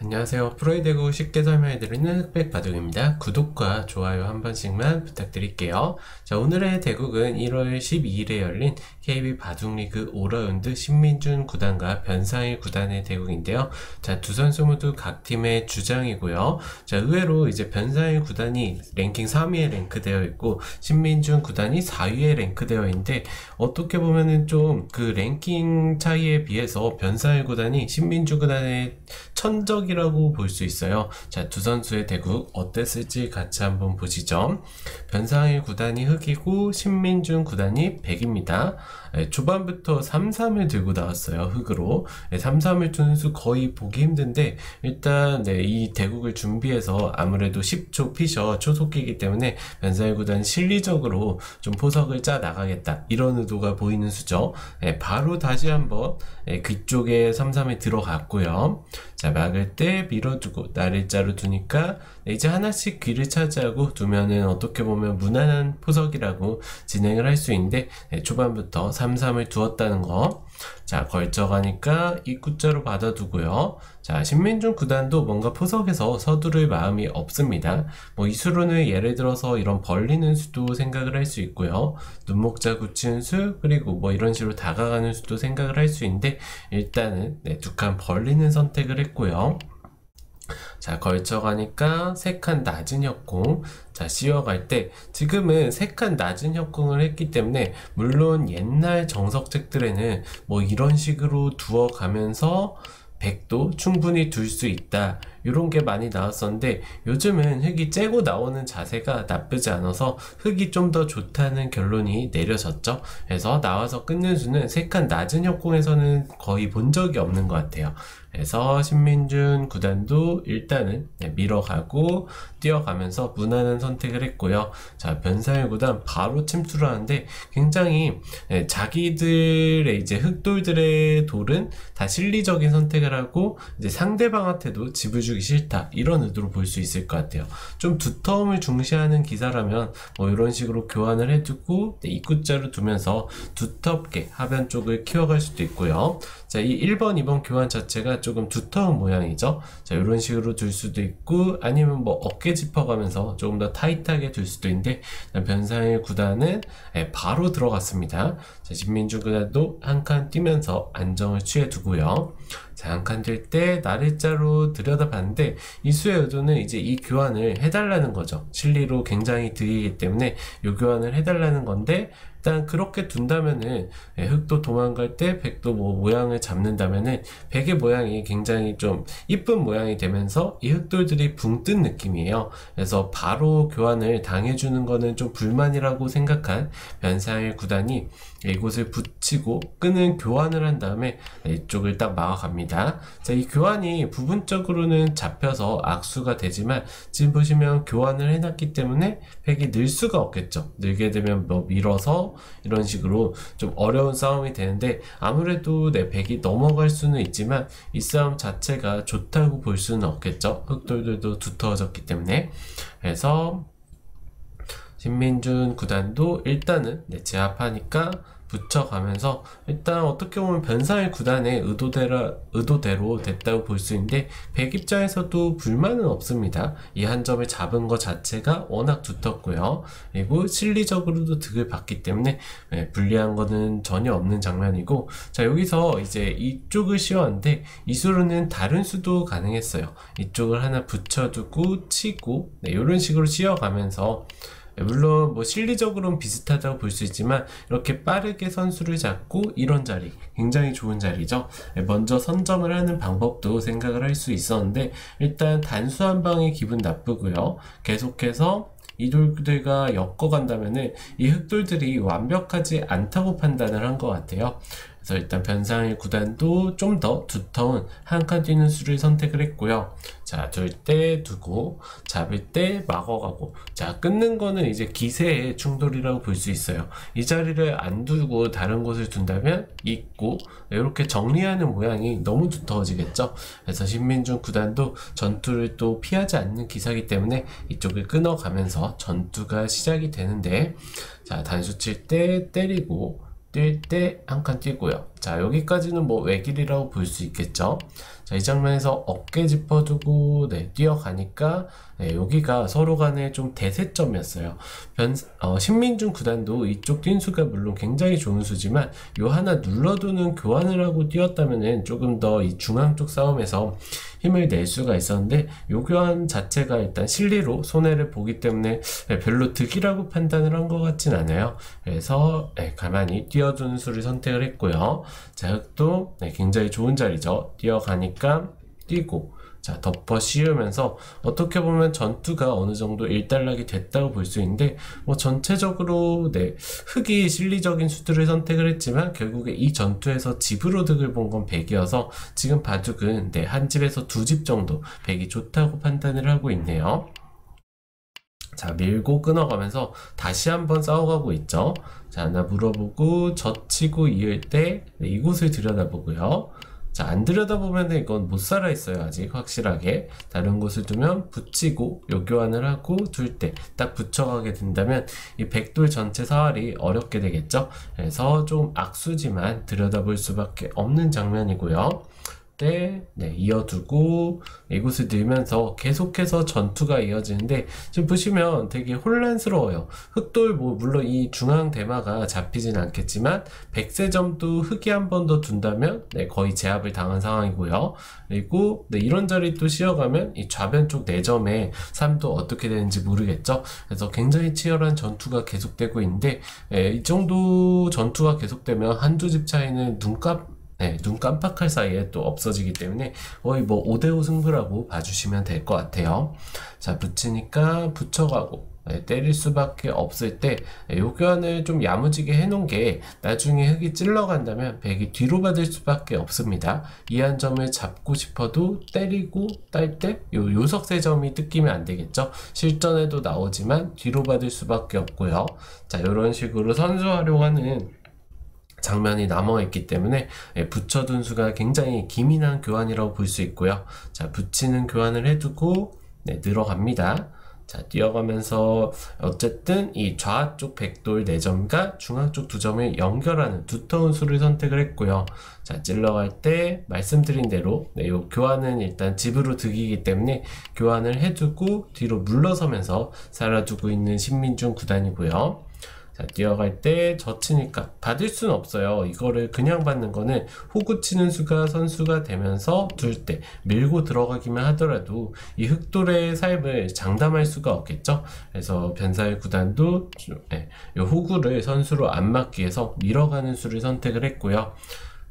안녕하세요. 프로이대구 쉽게 설명해드리는 흑백바둑입니다. 구독과 좋아요 한 번씩만 부탁드릴게요. 자, 오늘의 대국은 1월 12일에 열린 KB 바둑리그 5라운드 신민준 구단과 변상일 구단의 대국인데요. 자, 두 선수 모두 각 팀의 주장이고요. 자, 의외로 이제 변상일 구단이 랭킹 3위에 랭크되어 있고 신민준 구단이 4위에 랭크되어 있는데, 어떻게 보면은 좀 그 랭킹 차이에 비해서 변상일 구단이 신민준 구단의 천적이라고 볼 수 있어요. 자, 두 선수의 대국 어땠을지 같이 한번 보시죠. 변상일 구단이 흑이고 신민준 구단이 백입니다. 초반부터 3-3을 들고 나왔어요. 흑으로. 3-3을 두는 수 거의 보기 힘든데, 일단 이 대국을 준비해서 아무래도 10초 피셔 초속기이기 때문에 변상일 구단이 실리적으로 좀 포석을 짜 나가겠다, 이런 의도가 보이는 수죠. 바로 다시 한번 그쪽에 3-3에 들어갔고요. 자, 막을 때 밀어주고 날일자로 두니까 이제 하나씩 귀를 차지하고 두면은 어떻게 보면 무난한 포석이라고 진행을 할 수 있는데, 초반부터 3-3을 두었다는 거. 자, 걸쳐가니까 입구자로 받아두고요. 자, 신민준 구단도 뭔가 포석에서 서두를 마음이 없습니다. 뭐 이수로는 예를 들어서 이런 벌리는 수도 생각을 할 수 있고요. 눈목자 굳히는 수, 그리고 뭐 이런 식으로 다가가는 수도 생각을 할 수 있는데, 일단은 두 칸 벌리는 선택을 했고요. 자, 걸쳐가니까 3칸 낮은 협공. 자, 씌워갈 때 지금은 3칸 낮은 협공을 했기 때문에, 물론 옛날 정석책들에는 뭐 이런 식으로 두어가면서 백도 충분히 둘 수 있다, 이런 게 많이 나왔었는데, 요즘은 흑이 째고 나오는 자세가 나쁘지 않아서 흑이 좀 더 좋다는 결론이 내려졌죠. 그래서 나와서 끊는 수는 3칸 낮은 협공에서는 거의 본 적이 없는 것 같아요. 그래서 신민준 구단도 일단은 밀어가고 뛰어가면서 무난한 선택을 했고요. 자, 변상일 구단 바로 침투를 하는데, 굉장히 자기들의 이제 흑돌들의 돌은 다 실리적인 선택을 하고, 이제 상대방한테도 집을 주기 싫다, 이런 의도로 볼 수 있을 것 같아요. 좀 두터움을 중시하는 기사라면 뭐 이런 식으로 교환을 해두고 입구자로 두면서 두텁게 하변 쪽을 키워갈 수도 있고요. 자, 이 1번, 2번 교환 자체가 조금 두터운 모양이죠. 자, 이런 식으로 둘 수도 있고, 아니면 뭐 어깨 짚어가면서 조금 더 타이트하게 둘 수도 있는데, 변상일 구단은 바로 들어갔습니다. 자, 신민준 구단도 한 칸 뛰면서 안정을 취해 두고요. 자, 한 칸 뛸 때 날일자로 들여다봤는데, 이 수의 의도는 이제 이 교환을 해달라는 거죠. 실리로 굉장히 득이기 때문에 이 교환을 해달라는 건데, 일단 그렇게 둔다면은 흑도 도망갈 때 백도 뭐 모양을 잡는다면은 백의 모양이 굉장히 좀 이쁜 모양이 되면서 이 흑돌들이 붕 뜬 느낌이에요. 그래서 바로 교환을 당해주는 거는 좀 불만이라고 생각한 변상일 구단이 이곳을 붙이고 끄는 교환을 한 다음에 이쪽을 딱 막아갑니다. 자, 이 교환이 부분적으로는 잡혀서 악수가 되지만, 지금 보시면 교환을 해놨기 때문에 백이 늘 수가 없겠죠. 늘게 되면 뭐 밀어서 이런 식으로 좀 어려운 싸움이 되는데, 아무래도 내 백이 넘어갈 수는 있지만 이 싸움 자체가 좋다고 볼 수는 없겠죠. 흑돌들도 두터워졌기 때문에. 그래서 신민준 구단도 일단은 제압하니까 붙여가면서, 일단 어떻게 보면 변상일 구단의 의도대로 됐다고 볼 수 있는데, 백 입장에서도 불만은 없습니다. 이 한 점을 잡은 것 자체가 워낙 두텁고요. 그리고 실리적으로도 득을 봤기 때문에 불리한 거는 전혀 없는 장면이고, 자, 여기서 이제 이쪽을 씌웠는데, 이 수로는 다른 수도 가능했어요. 이쪽을 하나 붙여두고 치고, 이런 식으로 씌워가면서, 물론 뭐 실리적으로는 비슷하다고 볼 수 있지만, 이렇게 빠르게 선수를 잡고 이런 자리 굉장히 좋은 자리죠. 먼저 선점을 하는 방법도 생각을 할 수 있었는데, 일단 단수 한 방에 기분 나쁘고요. 계속해서 이 돌들과 엮어간다면은 이 흑돌들이 완벽하지 않다고 판단을 한 것 같아요. 그래서 일단 변상일 구단도 좀 더 두터운 한 칸 뛰는 수를 선택을 했고요. 자, 둘 때 두고 잡을 때 막어가고, 자, 끊는 거는 이제 기세의 충돌이라고 볼 수 있어요. 이 자리를 안 두고 다른 곳을 둔다면 있고, 이렇게 정리하는 모양이 너무 두터워지겠죠. 그래서 신민준 구단도 전투를 또 피하지 않는 기사이기 때문에 이쪽을 끊어가면서 전투가 시작이 되는데, 자, 단수 칠 때 때리고 뛸 때 한 칸 뛰고요. 자, 여기까지는 뭐 외길이라고 볼 수 있겠죠. 자, 이 장면에서 어깨 짚어두고 뛰어가니까 여기가 서로 간에 좀 대세점이었어요. 신민중 구단도 이쪽 뛴수가 물론 굉장히 좋은 수지만 요 하나 눌러두는 교환을 하고 뛰었다면은 조금 더 이 중앙 쪽 싸움에서 힘을 낼 수가 있었는데 요 교환 자체가 일단 실리로 손해를 보기 때문에 별로 득이라고 판단을 한 것 같진 않아요. 그래서 가만히 뛰어두는 수를 선택을 했고요. 자, 흑도 굉장히 좋은 자리죠. 뛰어가니까 뛰고, 자, 덮어 씌우면서 어떻게 보면 전투가 어느 정도 일단락이 됐다고 볼 수 있는데 뭐 전체적으로 흑이 실리적인 수들을 선택을 했지만 결국에 이 전투에서 집으로 득을 본 건 백이어서 지금 바둑은 한 집에서 두 집 정도 백이 좋다고 판단을 하고 있네요. 자, 밀고 끊어가면서 다시 한번 싸워가고 있죠. 자, 하나 물어보고 젖히고 이을 때 이곳을 들여다보고요. 자, 안 들여다보면 이건 못 살아있어요. 아직 확실하게. 다른 곳을 두면 붙이고 요 교환을 하고 둘 때 딱 붙여가게 된다면 이 백돌 전체 사활이 어렵게 되겠죠. 그래서 좀 악수지만 들여다볼 수밖에 없는 장면이고요. 이어두고 이곳을 들면서 계속해서 전투가 이어지는데 지금 보시면 되게 혼란스러워요. 흑돌 물론 이 중앙 대마가 잡히진 않겠지만 백세점도 흑이 한 번 더 둔다면 거의 제압을 당한 상황이고요. 그리고 이런 자리 또 씌어가면 이 좌변 쪽 4점의 3도 어떻게 되는지 모르겠죠. 그래서 굉장히 치열한 전투가 계속되고 있는데 이 정도 전투가 계속되면 한두 집 차이는 눈 깜빡할 사이에 또 없어지기 때문에 거의 뭐 5대5 승부라고 봐주시면 될 것 같아요. 자, 붙이니까 붙여가고 때릴 수밖에 없을 때 요 교환을 좀 야무지게 해놓은 게 나중에 흑이 찔러간다면 백이 뒤로 받을 수밖에 없습니다. 이 한 점을 잡고 싶어도 때리고 딸 때 요 요석세점이 뜯기면 안 되겠죠. 실전에도 나오지만 뒤로 받을 수밖에 없고요. 자, 이런 식으로 선수하려고 하는 장면이 남아있기 때문에 붙여둔 수가 굉장히 기민한 교환이라고 볼 수 있고요. 자, 붙이는 교환을 해두고 늘어갑니다. 자, 뛰어가면서 어쨌든 이 좌쪽 백돌 4점과 중앙쪽 2점을 연결하는 두터운 수를 선택을 했고요. 자, 찔러갈 때 말씀드린 대로 요 교환은 일단 집으로 득이기 때문에 교환을 해두고 뒤로 물러서면서 살아두고 있는 신민중 구단이고요. 자, 뛰어갈 때 젖히니까 받을 수는 없어요. 이거를 그냥 받는 거는 호구 치는 수가 선수가 되면서 둘 때 밀고 들어가기만 하더라도 이 흑돌의 삶을 장담할 수가 없겠죠. 그래서 변사일 구단도 이 호구를 선수로 안 막기 위해서 밀어가는 수를 선택을 했고요.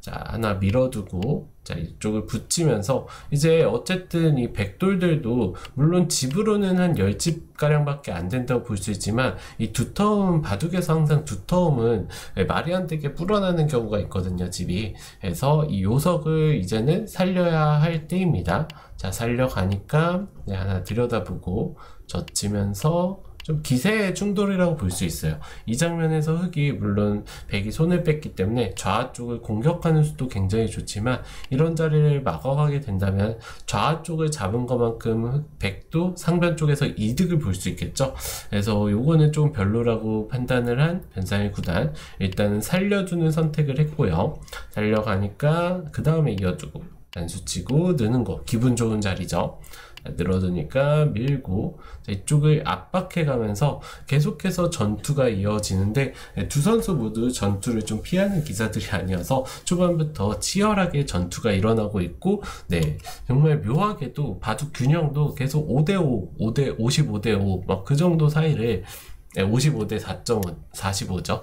자, 하나 밀어두고 자, 이쪽을 붙이면서 이제 어쨌든 이 백돌들도 물론 집으로는 한 10집 가량밖에 안 된다고 볼 수 있지만 이 두터움, 바둑에서 항상 두터움은 말이 안 되게 불어나는 경우가 있거든요, 집이. 그래서 이 요석을 이제는 살려야 할 때입니다. 자, 살려가니까 하나 들여다보고 젖히면서 좀 기세의 충돌이라고 볼 수 있어요. 이 장면에서 흑이 물론 백이 손을 뺐기 때문에 좌 쪽을 공격하는 수도 굉장히 좋지만 이런 자리를 막아가게 된다면 좌 쪽을 잡은 것만큼 백도 상변 쪽에서 이득을 볼 수 있겠죠. 그래서 요거는 좀 별로라고 판단을 한 변상일 구단, 일단은 살려두는 선택을 했고요. 살려가니까 그 다음에 이어두고 단수치고 느는 거 기분 좋은 자리죠. 늘어두니까 밀고 이쪽을 압박해 가면서 계속해서 전투가 이어지는데 두 선수 모두 전투를 좀 피하는 기사들이 아니어서 초반부터 치열하게 전투가 일어나고 있고 정말 묘하게도 바둑 균형도 계속 5대5, 55대5 막 그 정도 사이를 55대 4.5, 45죠.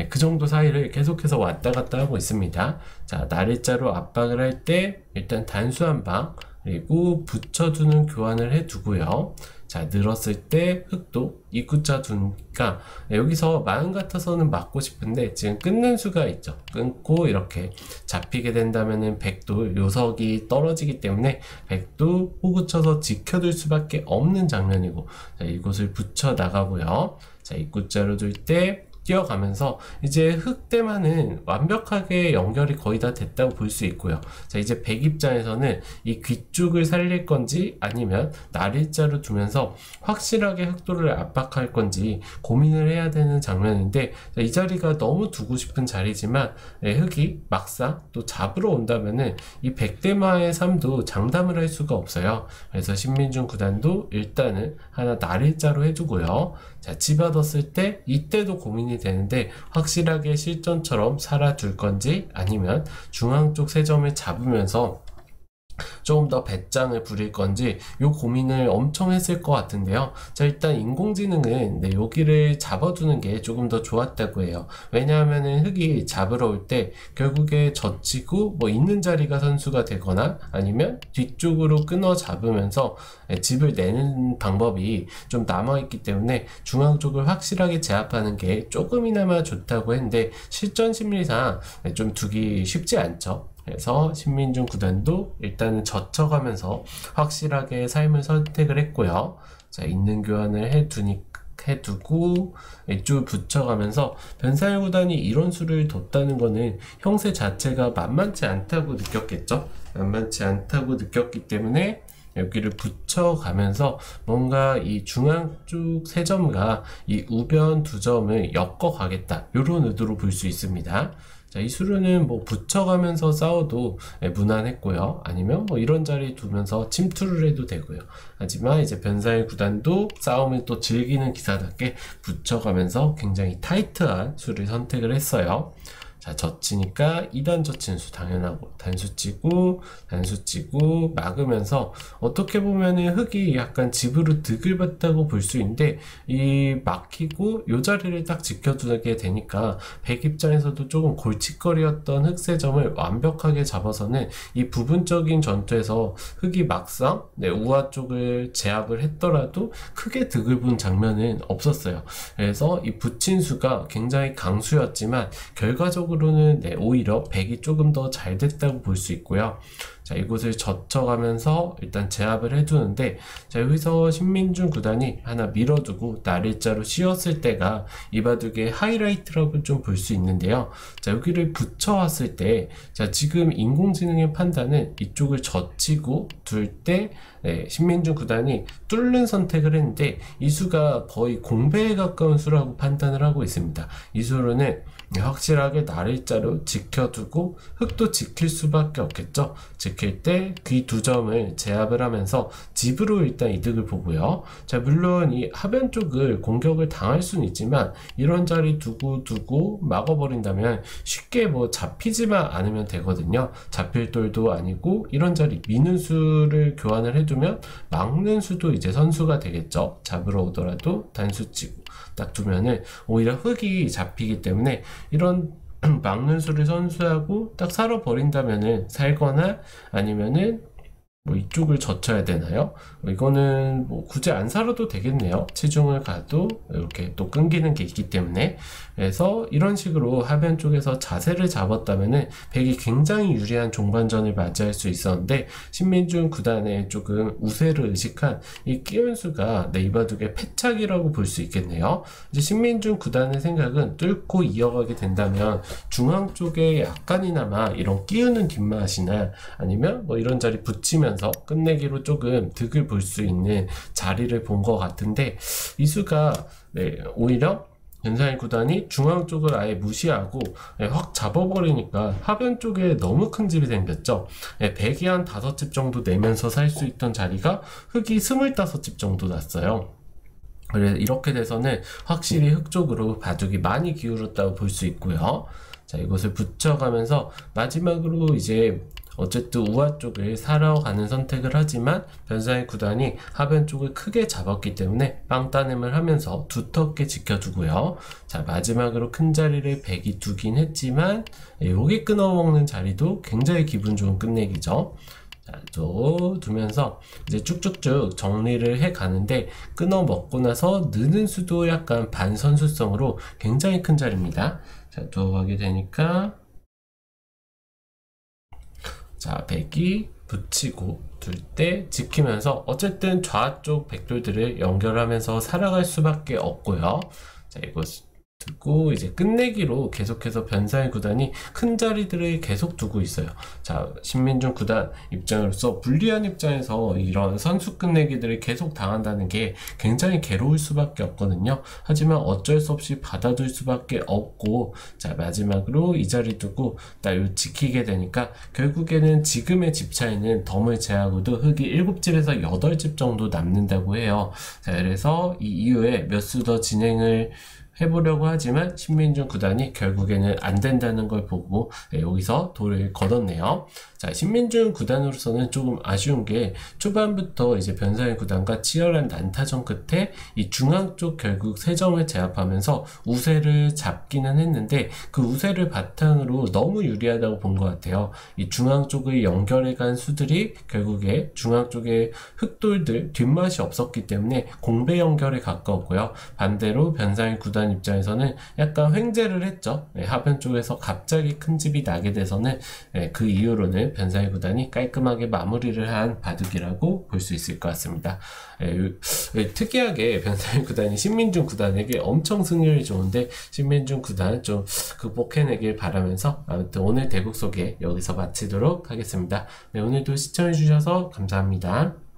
그 정도 사이를 계속해서 왔다 갔다 하고 있습니다. 자, 날일자로 압박을 할 때 일단 단수 한 방, 그리고 붙여두는 교환을 해두고요. 자, 늘었을 때 흑도 입구자 두니까 여기서 마음 같아서는 맞고 싶은데 지금 끊는 수가 있죠. 끊고 이렇게 잡히게 된다면은 백도 요석이 떨어지기 때문에 백도 호구 쳐서 지켜둘 수밖에 없는 장면이고, 자, 이곳을 붙여 나가고요. 자, 입구자로 둘 때 뛰어가면서 이제 흑대만은 완벽하게 연결이 거의 다 됐다고 볼 수 있고요. 자, 이제 백 입장에서는 이 귀 쪽을 살릴 건지 아니면 날일자로 두면서 확실하게 흑도를 압박할 건지 고민을 해야 되는 장면인데, 자, 이 자리가 너무 두고 싶은 자리지만 흑이 막상 또 잡으러 온다면은 이 백대마의 삶도 장담을 할 수가 없어요. 그래서 신민중 구단도 일단은 하나 날일자로 해두고요. 자, 집어뒀을 때 이때도 고민이 되는데 확실하게 실전처럼 살아둘 건지 아니면 중앙 쪽 세 점을 잡으면서 조금 더 배짱을 부릴 건지 요 고민을 엄청 했을 것 같은데요. 자, 일단 인공지능은 여기를 잡아두는 게 조금 더 좋았다고 해요. 왜냐하면은 흑이 잡으러 올 때 결국에 젖히고 뭐 있는 자리가 선수가 되거나 아니면 뒤쪽으로 끊어 잡으면서 집을 내는 방법이 좀 남아있기 때문에 중앙 쪽을 확실하게 제압하는 게 조금이나마 좋다고 했는데 실전 심리상 좀 두기 쉽지 않죠. 그래서 신민중 구단도 일단은 젖혀가면서 확실하게 삶을 선택을 했고요. 자, 있는 교환을 해두고 이쪽을 붙여가면서 변사일 구단이 이런 수를 뒀다는 거는 형세 자체가 만만치 않다고 느꼈겠죠. 만만치 않다고 느꼈기 때문에 여기를 붙여가면서 뭔가 이 중앙 쪽 세 점과 이 우변 두 점을 엮어가겠다, 이런 의도로 볼 수 있습니다. 자, 이 수루는 뭐 붙여가면서 싸워도 무난했고요. 아니면 뭐 이런 자리 두면서 침투를 해도 되고요. 하지만 이제 변사일 구단도 싸움을 또 즐기는 기사답게 붙여가면서 굉장히 타이트한 수를 선택을 했어요. 자, 젖히니까 2단 젖힌 수 당연하고 단수 치고 막으면서 어떻게 보면은 흑이 약간 집으로 득을 봤다고 볼 수 있는데, 이 막히고 요 자리를 딱 지켜두게 되니까 백 입장에서도 조금 골칫거리였던 흑세점을 완벽하게 잡아서는 이 부분적인 전투에서 흑이 막상 우아 쪽을 제압을 했더라도 크게 득을 본 장면은 없었어요. 그래서 이 붙인 수가 굉장히 강수였지만 결과적으로는 오히려 백이 조금 더 잘 됐다고 볼 수 있고요. 자, 이곳을 젖혀가면서 일단 제압을 해두는데, 자, 여기서 신민중 구단이 하나 밀어두고 날일자로 씌웠을 때가 이 바둑의 하이라이트라고 좀 볼 수 있는데요. 자, 여기를 붙여왔을 때, 자, 지금 인공지능의 판단은 이쪽을 젖히고 둘 때 신민중 구단이 뚫는 선택을 했는데 이 수가 거의 공배에 가까운 수라고 판단을 하고 있습니다. 이 수로는 확실하게 날일자로 지켜두고 흑도 지킬 수밖에 없겠죠. 지킬 때 귀 두 점을 제압을 하면서 집으로 일단 이득을 보고요. 자, 물론 이 하변 쪽을 공격을 당할 수는 있지만 이런 자리 두고 막아버린다면 쉽게 뭐 잡히지만 않으면 되거든요. 잡힐 돌도 아니고 이런 자리 미는 수를 교환을 해두면 막는 수도 이제 선수가 되겠죠. 잡으러 오더라도 단수 치고 딱 두면은 오히려 흑이 잡히기 때문에 이런 막는 수를 선수하고 딱 살아버린다면은 살거나 아니면은 뭐 이쪽을 젖혀야 되나요? 이거는 뭐 굳이 안 살아도 되겠네요. 치중을 가도 이렇게 또 끊기는 게 있기 때문에. 그래서 이런 식으로 하변 쪽에서 자세를 잡았다면은 백이 굉장히 유리한 종반전을 맞이할 수 있었는데, 신민중 구단의 조금 우세를 의식한 이 끼운수가 이 바둑의 패착이라고 볼 수 있겠네요. 이제 신민중 구단의 생각은 뚫고 이어가게 된다면 중앙 쪽에 약간이나마 이런 끼우는 뒷맛이나 아니면 뭐 이런 자리 붙이면서 끝내기로 조금 득을 볼 수 있는 자리를 본 것 같은데, 이 수가 오히려 변사일 구단이 중앙 쪽을 아예 무시하고 확 잡아버리니까 하변 쪽에 너무 큰 집이 생겼죠. 백이 한 5집 정도 내면서 살 수 있던 자리가 흑이 25집 정도 났어요. 그래서 이렇게 돼서는 확실히 흑 쪽으로 바둑이 많이 기울었다고 볼 수 있고요. 자, 이것을 붙여가면서 마지막으로 이제 어쨌든 우아 쪽을 살아가는 선택을 하지만 변사일 구단이 하변 쪽을 크게 잡았기 때문에 빵 따냄을 하면서 두텁게 지켜두고요. 자, 마지막으로 큰 자리를 백이 두긴 했지만 여기 끊어먹는 자리도 굉장히 기분 좋은 끝내기죠. 자, 또 두면서 이제 쭉쭉쭉 정리를 해 가는데, 끊어 먹고 나서 느는 수도 약간 반선수성으로 굉장히 큰 자리입니다. 자, 또 가게 되니까, 자, 백이 붙이고 둘 때 지키면서 어쨌든 좌쪽 백돌들을 연결하면서 살아갈 수밖에 없고요. 자, 이곳 두고 이제 끝내기로 계속해서 변사의 구단이 큰 자리들을 계속 두고 있어요. 자, 신민중 구단 입장으로서 불리한 입장에서 이런 선수 끝내기들을 계속 당한다는 게 굉장히 괴로울 수밖에 없거든요. 하지만 어쩔 수 없이 받아둘 수밖에 없고, 자, 마지막으로 이 자리 두고 딱 지키게 되니까 결국에는 지금의 집 차이는 덤을 제하고도 흙이 7집에서 8집 정도 남는다고 해요. 자, 그래서 이 이후에 몇 수 더 진행을 해보려고 하지만 신민중 구단이 결국에는 안 된다는 걸 보고 여기서 돌을 걷었네요. 자, 신민중 구단으로서는 조금 아쉬운 게 초반부터 이제 변사의 구단과 치열한 난타전 끝에 이 중앙 쪽 결국 3점을 제압하면서 우세를 잡기는 했는데 그 우세를 바탕으로 너무 유리하다고 본 것 같아요. 이 중앙 쪽을 연결해간 수들이 결국에 중앙 쪽에 흑돌들 뒷맛이 없었기 때문에 공배 연결에 가까웠고요. 반대로 변사의 구단 입장에서는 약간 횡재를 했죠. 하변 쪽에서 갑자기 큰 집이 나게 돼서는 그 이후로는 변사의 구단이 깔끔하게 마무리를 한 바둑이라고 볼 수 있을 것 같습니다. 특이하게 변사의 구단이 신민중 구단에게 엄청 승률이 좋은데 신민중 구단 좀 극복해내길 바라면서 아무튼 오늘 대국 소개 여기서 마치도록 하겠습니다. 네, 오늘도 시청해주셔서 감사합니다.